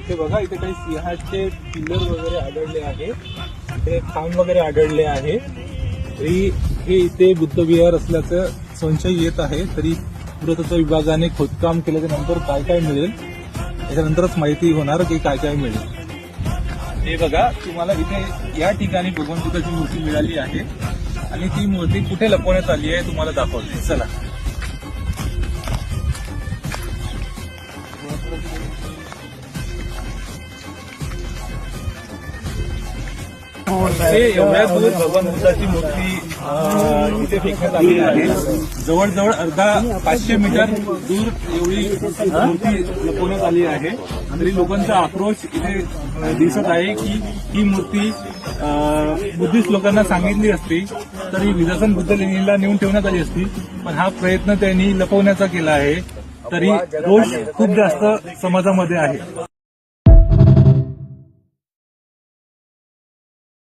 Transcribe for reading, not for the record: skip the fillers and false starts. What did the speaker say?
इथे बघा, इथे काही सिंहाचे पिल्लर वगैरे आढळले आहे, इथे खांब वगैरे आढळले आहे. तरी हे इथे बुद्धविहार असल्याचं संशय येत आहे. तरी पुरातत्व विभागाने खोदकाम केल्याच्या नंतर काय काय मिळेल त्याच्यानंतरच माहिती होणार की काय काय मिळेल. हे बघा, तुम्हाला इथे या ठिकाणी भगवान बुद्धाची मूर्ती मिळाली आहे आणि ती मूर्ती कुठे लपवण्यात आली आहे तुम्हाला दाखवते. चला. एवढ्या दूर भगवान बुद्धाची मूर्ती इथे फेकण्यात आली आहे. जवळजवळ अर्धा 500 मीटर दूर एवढी मूर्ती लपवण्यात आली आहे. तरी लोकांचा आक्रोश इथे दिसत आहे की ही मूर्ती बुद्धिस्ट लोकांना सांगितली असती तरी विजासन बुद्ध लेणीला नेऊन ठेवण्यात आली असती, पण हा प्रयत्न त्यांनी लपवण्याचा केला आहे. तरी रोष खूप जास्त समाजामध्ये आहे.